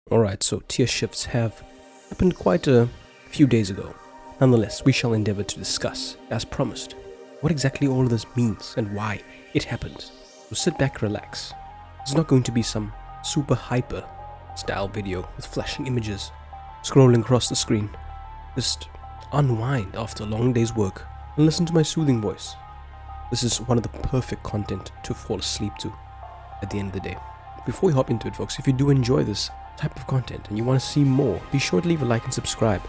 Alright, so tier shifts have happened quite a few days ago. Nonetheless, we shall endeavor to discuss, as promised, what exactly all of this means and why it happens. So sit back, relax. It's not going to be some super hyper style video with flashing images scrolling across the screen. Just unwind after a long day's work and listen to my soothing voice. This is one of the perfect content to fall asleep to at the end of the day. Before we hop into it, folks, if you do enjoy this type of content and you want to see more, be sure to leave a like and subscribe.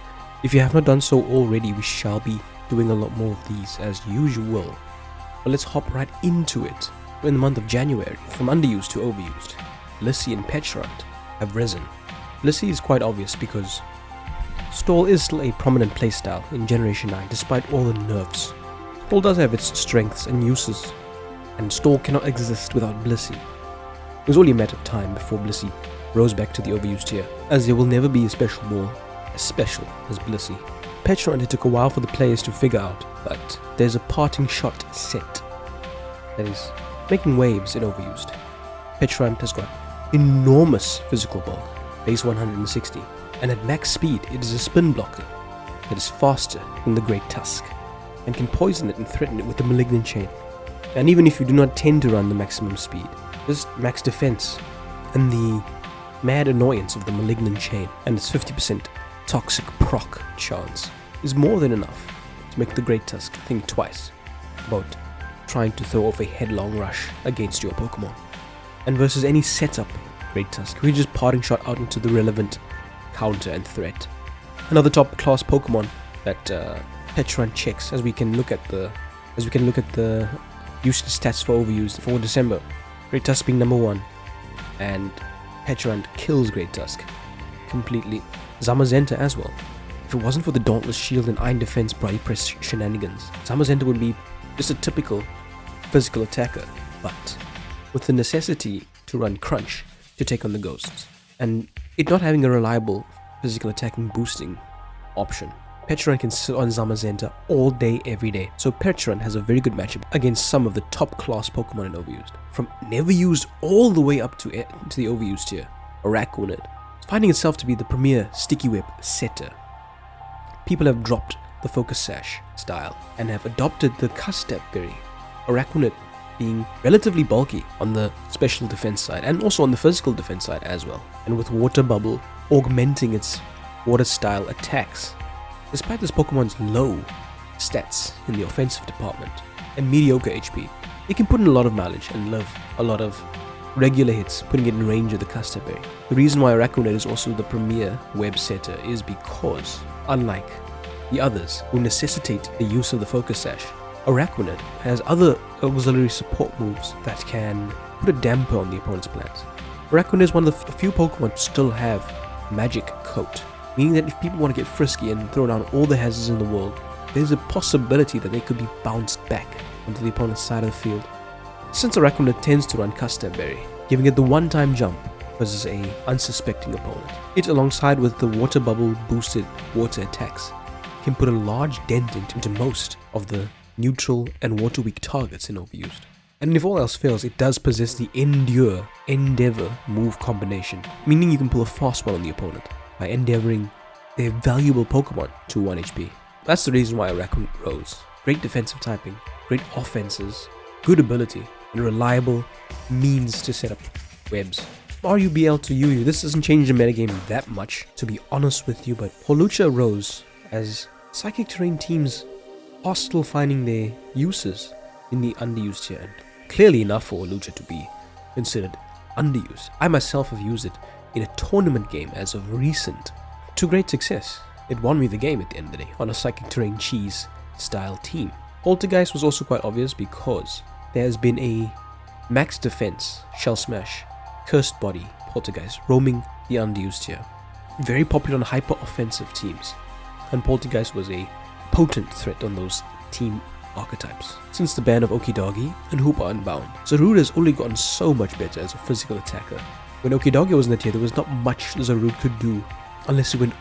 If you have not done so already, we shall be doing a lot more of these as usual. But let's hop right into it. In the month of January, from underused to overused, Blissey and Petrant have risen. Blissey is quite obvious because Stall is still a prominent playstyle in Generation 9 despite all the nerfs. Stall does have its strengths and uses, and Stall cannot exist without Blissey. It was only a matter of time before Blissey rose back to the overused tier, as there will never be a special ball as special as Blissey. Petrant, it took a while for the players to figure out, but there's a parting shot set that is making waves in overused. Petrant has got enormous physical bulk, base 160, and at max speed it is a spin blocker that is faster than the Great Tusk, and can poison it and threaten it with the Malignant Chain. And even if you do not tend to run the maximum speed, just max defense and the mad annoyance of the Malignant Chain and its 50% toxic proc chance is more than enough to make the Great Tusk think twice about trying to throw off a headlong rush against your Pokemon. And versus any setup Great Tusk, we just parting shot out into the relevant counter and threat. Another top class Pokemon that Petrant checks, as we can look at the usage stats for overused for December. Great Tusk being number 1, and Petrant kills Great Tusk completely. Zamazenta as well. If it wasn't for the Dauntless Shield and Iron Defense Body Press shenanigans, Zamazenta would be just a typical physical attacker, but with the necessity to run Crunch to take on the Ghosts, and it not having a reliable physical attacking boosting option, Petrant can sit on Zamazenta all day, every day. So Petrant has a very good matchup against some of the top class Pokemon in overused. From never used all the way up to the overused tier, Araquinid, finding itself to be the premier Sticky Web setter. People have dropped the Focus Sash style and have adopted the Custap Berry. Araquinid being relatively bulky on the special defense side and also on the physical defense side as well, and with Water Bubble augmenting its water style attacks. Despite this Pokemon's low stats in the offensive department and mediocre HP, it can put in a lot of mileage and live a lot of regular hits, putting it in range of the Custap Berry. The reason why Araquinid is also the premier web setter is because, unlike the others who necessitate the use of the Focus Sash, Araquinid has other auxiliary support moves that can put a damper on the opponent's plans. Araquinid is one of the few Pokemon to still have Magic Coat, meaning that if people want to get frisky and throw down all the hazards in the world, there's a possibility that they could be bounced back onto the opponent's side of the field. Since Araquinid tends to run Custap Berry, giving it the one-time jump versus a unsuspecting opponent, it alongside with the Water Bubble boosted water attacks can put a large dent into most of the neutral and water weak targets in overused. And if all else fails, it does possess the Endeavor move combination, meaning you can pull a fast one on the opponent by endeavoring their valuable Pokemon to 1 HP. That's the reason why Araquinid rose. Great defensive typing, great offenses, good ability, and reliable means to set up webs. RUBL to UU, this doesn't change the metagame that much, to be honest with you, but Hawlucha rose as Psychic Terrain teams are still finding their uses in the underused tier, and clearly enough for Hawlucha to be considered underused. I myself have used it in a tournament game as of recent, to great success. It won me the game at the end of the day on a Psychic Terrain Cheese style team. Poltergeist was also quite obvious because there has been a max defense Shell Smash Cursed Body Poltergeist roaming the underused tier, very popular on hyper offensive teams, and Poltergeist was a potent threat on those team archetypes. Since the ban of Okidagi and Hoopa Unbound, Zarude has only gotten so much better as a physical attacker. When Okidagi was in the tier, there was not much Zarude could do unless it went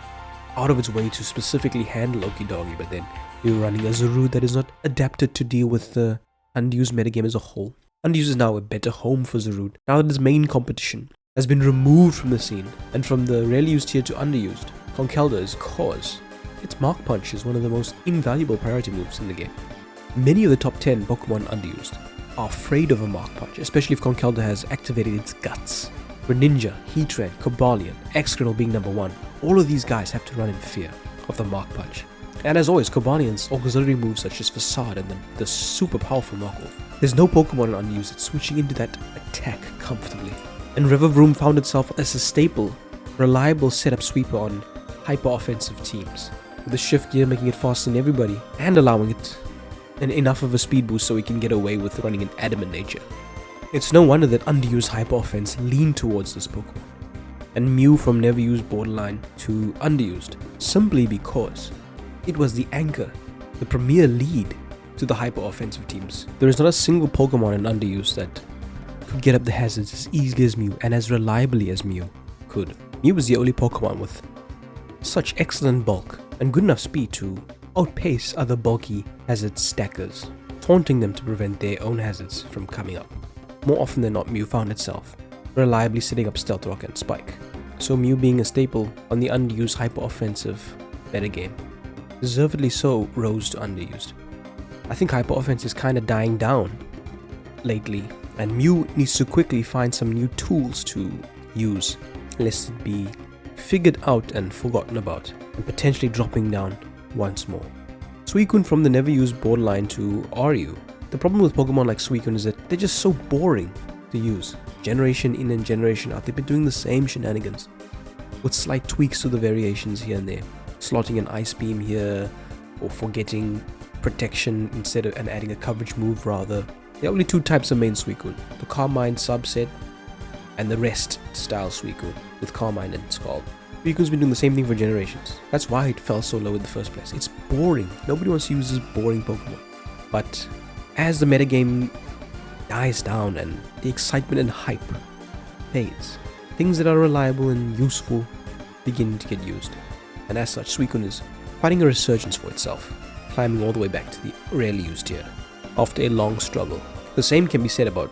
out of its way to specifically handle Okidagi, but then you're running a Zarude that is not adapted to deal with the unused metagame as a whole. Unused is now a better home for Zarude, now that its main competition has been removed from the scene, and from the rarely used tier to underused, Conkeldurr is cause. Its Mark Punch is one of the most invaluable priority moves in the game. Many of the top 10 Pokemon underused are afraid of a Mark Punch, especially if Conkeldurr has activated its guts. Greninja, Heatran, Cobalion, Excadrill being number 1, all of these guys have to run in fear of the Mark Punch. And as always, Cobalion's auxiliary moves such as Facade and the super powerful knockoff. There's no Pokemon in unused that's switching into that attack comfortably. And Rivervroom found itself as a staple, reliable setup sweeper on hyper-offensive teams, with the shift gear making it faster than everybody and allowing it enough of a speed boost so it can get away with running an adamant nature. It's no wonder that underused hyper-offense leaned towards this Pokemon, and Mew from never used borderline to underused, simply because it was the anchor, the premier lead to the hyper-offensive teams. There is not a single Pokemon in underused that could get up the hazards as easily as Mew and as reliably as Mew could. Mew was the only Pokemon with such excellent bulk and good enough speed to outpace other bulky hazard stackers, taunting them to prevent their own hazards from coming up. More often than not, Mew found itself reliably setting up Stealth Rock and Spike, so Mew being a staple on the underused hyper-offensive metagame, deservedly so rose to underused. I think hyper-offense is kinda dying down lately, and Mew needs to quickly find some new tools to use, lest it be figured out and forgotten about, and potentially dropping down once more. Suicune from the never used borderline to RU. The problem with Pokemon like Suicune is that they're just so boring to use. Generation in and generation out, they've been doing the same shenanigans, with slight tweaks to the variations here and there. Slotting an Ice Beam here, or forgetting protection instead of and adding a coverage move rather. There are only 2 types of main Suicune, the Carmine subset and the rest style Suicune with Carmine and Scald. Suicune's been doing the same thing for generations. That's why it fell so low in the first place. It's boring. Nobody wants to use this boring Pokemon. But as the metagame dies down and the excitement and hype fades, things that are reliable and useful begin to get used. And as such, Suicune is fighting a resurgence for itself, climbing all the way back to the rarely used tier after a long struggle. The same can be said about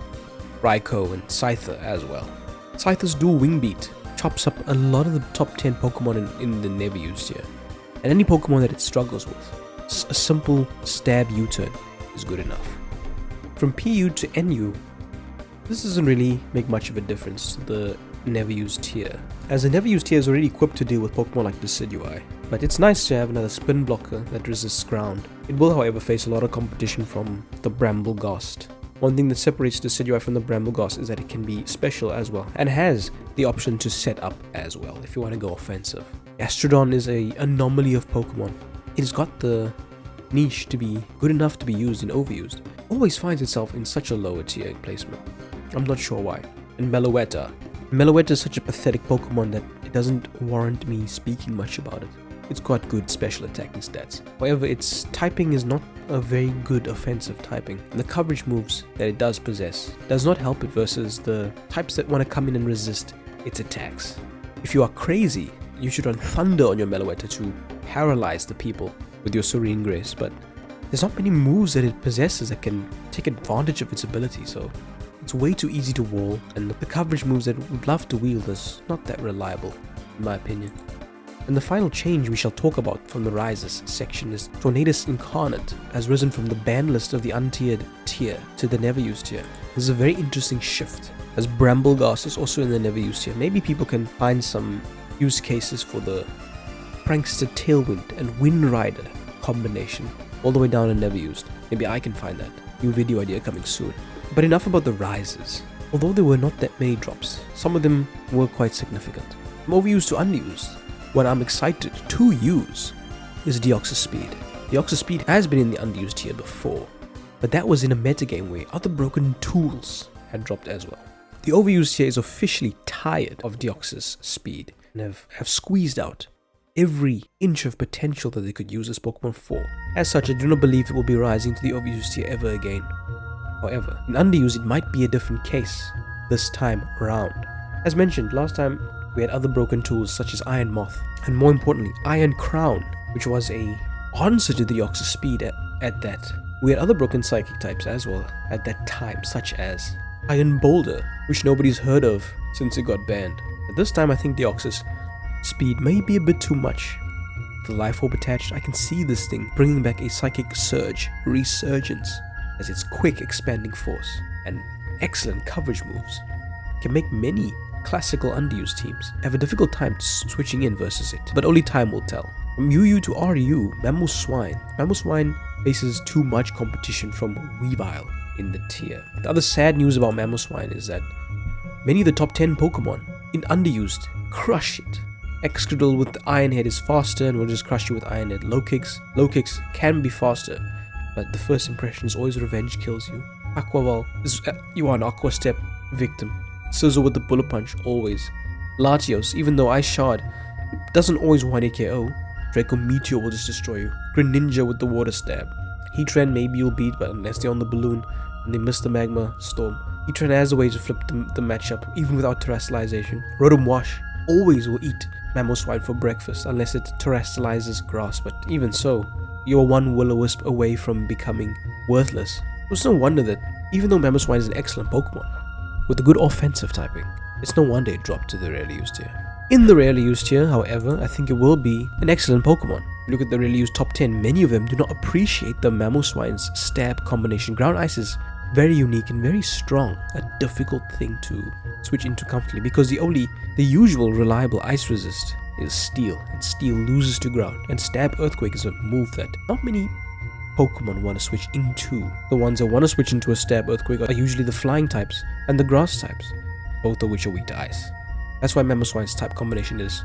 Raikou and Scyther as well. Scyther's dual wing beat chops up a lot of the top 10 Pokemon in the never used tier, and any Pokemon that it struggles with, a simple stab U-turn is good enough. From PU to NU, this doesn't really make much of a difference to the never used tier, as the never used tier is already equipped to deal with Pokemon like Decidueye, but it's nice to have another spin blocker that resists ground. It will however face a lot of competition from the Brambleghast. One thing that separates Decidueye from the Brambleghast is that it can be special as well, and has the option to set up as well if you want to go offensive. Gastrodon is an anomaly of Pokemon. It's got the niche to be good enough to be used and overused. Always finds itself in such a lower tier placement. I'm not sure why. And Meloetta. Meloetta is such a pathetic Pokemon that it doesn't warrant me speaking much about it. It's got good special attacking stats. However, its typing is not a very good offensive typing, and the coverage moves that it does possess does not help it versus the types that want to come in and resist its attacks. If you are crazy, you should run Thunder on your Meloetta to paralyze the people with your Serene Grace, but there's not many moves that it possesses that can take advantage of its ability, so it's way too easy to wall, and the coverage moves that it would love to wield is not that reliable, in my opinion. And the final change we shall talk about from the Rises section is Tornadus Incarnate has risen from the ban list of the untiered tier to the never used tier. This is a very interesting shift, as Brambleghast is also in the never used tier. Maybe people can find some use cases for the Prankster Tailwind and Wind Rider combination all the way down and never used. Maybe I can find that. New video idea coming soon. But enough about the Rises. Although there were not that many drops, some of them were quite significant. From overused to unused, what I'm excited to use is Deoxys-Speed. Deoxys-Speed has been in the unused tier before, but that was in a metagame where other broken tools had dropped as well. The overused tier is officially tired of Deoxys-Speed and have squeezed out every inch of potential that they could use this Pokemon for. As such, I do not believe it will be rising to the overused tier ever again. However, in underused it might be a different case this time around. As mentioned, last time we had other broken tools such as Iron Moth, and more importantly, Iron Crown, which was a answer to the Deoxys-Speed at that. We had other broken psychic types as well at that time, such as Iron Boulder, which nobody's heard of since it got banned. But this time I think Deoxys-Speed may be a bit too much. The life orb attached, I can see this thing bringing back a psychic surge, resurgence, as its quick expanding force and excellent coverage moves can make many classical underused teams have a difficult time switching in versus it, but only time will tell. From UU to RU, Mamoswine faces too much competition from Weavile in the tier. The other sad news about Mamoswine is that many of the top 10 Pokemon in underused crush it. Excadrill with the Iron Head is faster and will just crush you with Iron Head. Low kicks can be faster, but the first impression is always revenge kills you. Aquaval is you are an Aqua Step victim. Sizzle with the Bullet Punch always. Latios, even though Ice Shard doesn't always 1-hit KO, Draco Meteor will just destroy you. Greninja with the Water Stab. Heatran maybe you'll beat, but unless they're on the balloon and they miss the Magma Storm. Heatran has a way to flip the matchup even without terrestrialization. Rotom Wash always will eat Mamoswine for breakfast unless it terrestrializes grass, but even so, you're one Will-O-Wisp away from becoming worthless. It's no wonder that even though Mamoswine is an excellent Pokemon with a good offensive typing, it's no wonder it dropped to the rarely used tier. In the rarely used tier, however, I think it will be an excellent Pokemon. Look at the rarely used top 10, many of them do not appreciate the Mamoswine's stab combination. Ground Ice is very unique and very strong, a difficult thing to switch into comfortably because the usual reliable ice resist is Steel, and Steel loses to ground, and Stab Earthquake is a move that not many Pokemon want to switch into. The ones that want to switch into a Stab Earthquake are usually the flying types and the grass types, both of which are weak to ice. That's why Mamoswine's type combination is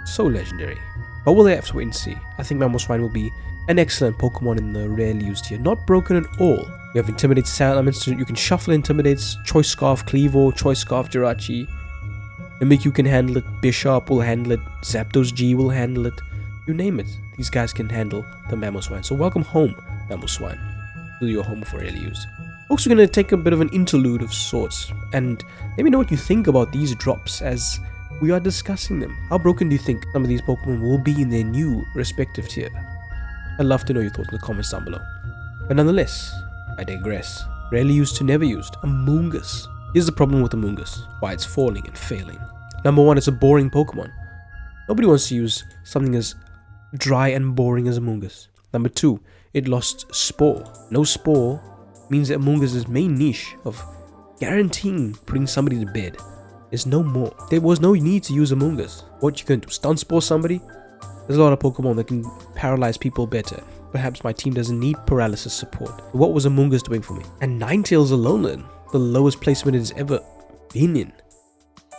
so legendary. But we'll have to wait and see. I think Mamoswine will be an excellent Pokemon in the rarely used here, not broken at all. We have Intimidate Sound Elements, you can shuffle Intimidates, Choice Scarf Cleavo, Choice Scarf Jirachi. Mimikyu can handle it, Bisharp will handle it, Zapdos G will handle it, you name it. These guys can handle the Mamoswine. So welcome home, Mamoswine, to your home for rarely used. Folks, we're going to take a bit of an interlude of sorts, and let me know what you think about these drops as we are discussing them. How broken do you think some of these Pokemon will be in their new respective tier? I'd love to know your thoughts in the comments down below. But nonetheless, I digress. Rarely used to never used, Amoonguss. Here's the problem with Amoonguss, why it's falling and failing. Number one, it's a boring Pokemon. Nobody wants to use something as dry and boring as Amoonguss. Number two, it lost Spore. No Spore means that Amoonguss's main niche of guaranteeing putting somebody to bed is no more. There was no need to use Amoonguss. What you can do, stun Spore somebody? There's a lot of Pokemon that can paralyze people better. Perhaps my team doesn't need paralysis support. What was Amoonguss doing for me? And Ninetales alone, the lowest placement it has ever been in.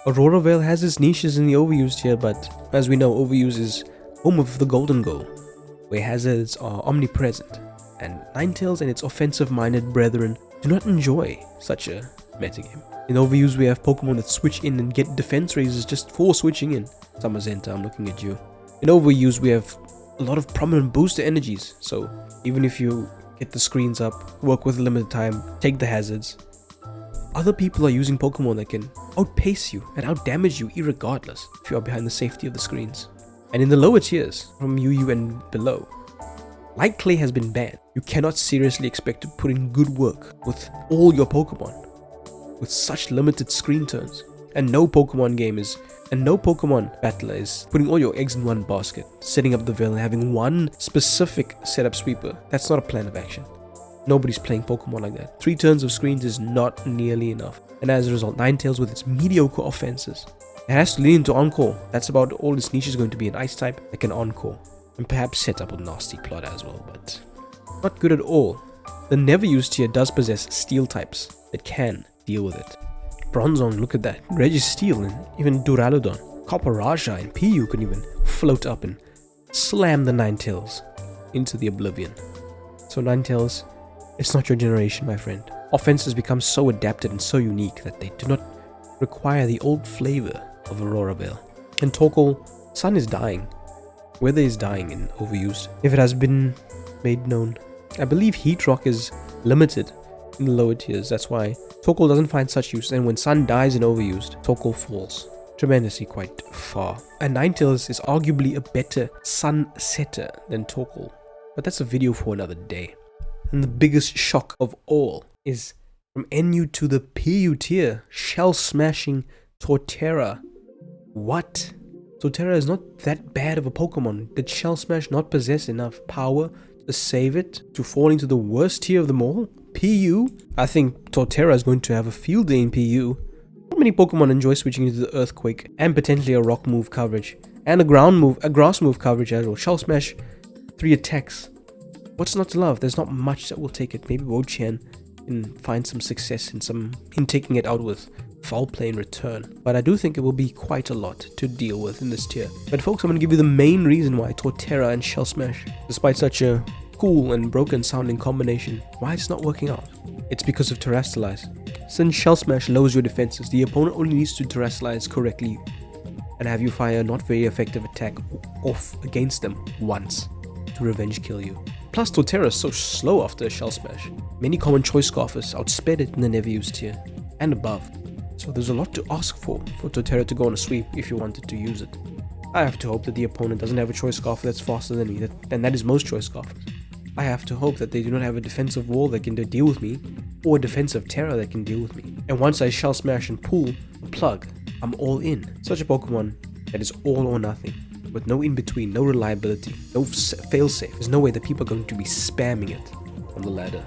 Aurora Veil has its niches in the overused here, but as we know, overuse is home of the golden goal, where hazards are omnipresent, and Ninetales and its offensive-minded brethren do not enjoy such a metagame. In overuse, we have Pokemon that switch in and get defense raises just for switching in. Zamazenta, I'm looking at you. In overuse, we have a lot of prominent booster energies, so even if you get the screens up, work with limited time, take the hazards, other people are using Pokemon that can outpace you and outdamage you irregardless if you are behind the safety of the screens. And in the lower tiers, from UU and below, Light Clay has been banned. You cannot seriously expect to put in good work with all your Pokemon with such limited screen turns. And no Pokemon battler is putting all your eggs in one basket, setting up the veil and having one specific setup sweeper. That's not a plan of action. Nobody's playing Pokemon like that. 3 turns of screens is not nearly enough. And as a result, Ninetales with its mediocre offenses, it has to lean into Encore. That's about all its niche is going to be, an Ice type that can Encore. And perhaps set up a nasty plot as well, but not good at all. The never used tier does possess Steel types that can deal with it. Bronzong, look at that. Registeel and even Duraludon. Copperajah and PU can even float up and slam the Ninetales into the oblivion. So Ninetales, it's not your generation, my friend. Offenses become so adapted and so unique that they do not require the old flavor of Aurora Veil. And Torkoal, Sun is dying. Weather is dying in overuse, if it has been made known. I believe Heat Rock is limited in the lower tiers, that's why Torkoal doesn't find such use, and when Sun dies in overused, Torkoal falls tremendously quite far. And Ninetales is arguably a better Sun setter than Torkoal, but that's a video for another day. And the biggest shock of all is from NU to the PU tier, shell smashing Torterra. What? Torterra is not that bad of a Pokemon. Did Shell Smash not possess enough power to save it to fall into the worst tier of them all? PU? I think Torterra is going to have a field day in PU. Not many Pokemon enjoy switching into the Earthquake and potentially a Rock move coverage. And a Grass move coverage as well. Shell Smash, 3 attacks. What's not to love? There's not much that will take it. Maybe Wo-Chien can find some success in taking it out with Foul Play in return. But I do think it will be quite a lot to deal with in this tier. But folks, I'm going to give you the main reason why Torterra and Shell Smash, despite such a cool and broken sounding combination, why it's not working out. It's because of Terrastallize. Since Shell Smash lowers your defenses, the opponent only needs to Terrastallize correctly and have you fire a not very effective attack off against them once to revenge kill you. Plus, Torterra is so slow after a Shell Smash. Many common choice scarfers outsped it in the never used tier and above. So there's a lot to ask for Torterra to go on a sweep if you wanted to use it. I have to hope that the opponent doesn't have a choice scarfer that's faster than me, and that is most choice scarfers. I have to hope that they do not have a defensive wall that can deal with me, or a defensive Terra that can deal with me. And once I Shell Smash and pull a plug, I'm all in. Such a Pokemon that is all or nothing, with no in-between, no reliability, no failsafe. There's no way that people are going to be spamming it on the ladder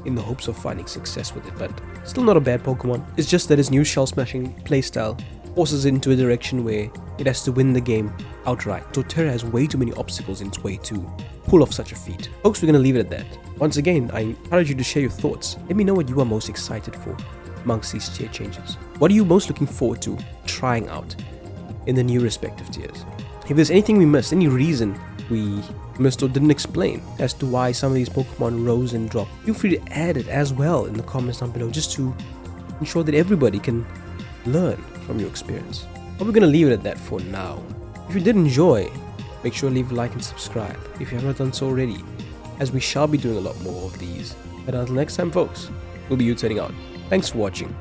in the hopes of finding success with it, but still not a bad Pokemon. It's just that its new Shell Smashing playstyle forces it into a direction where it has to win the game outright. Torterra has way too many obstacles in its way to pull off such a feat. Folks, we're going to leave it at that. Once again, I encourage you to share your thoughts. Let me know what you are most excited for amongst these tier changes. What are you most looking forward to trying out in the new respective tiers? If there's anything we missed, any reason we missed or didn't explain as to why some of these Pokemon rose and dropped, feel free to add it as well in the comments down below, just to ensure that everybody can learn from your experience. But we're going to leave it at that for now. If you did enjoy, make sure to leave a like and subscribe if you have not done so already, as we shall be doing a lot more of these. But until next time, folks, we'll be turning out. Thanks for watching.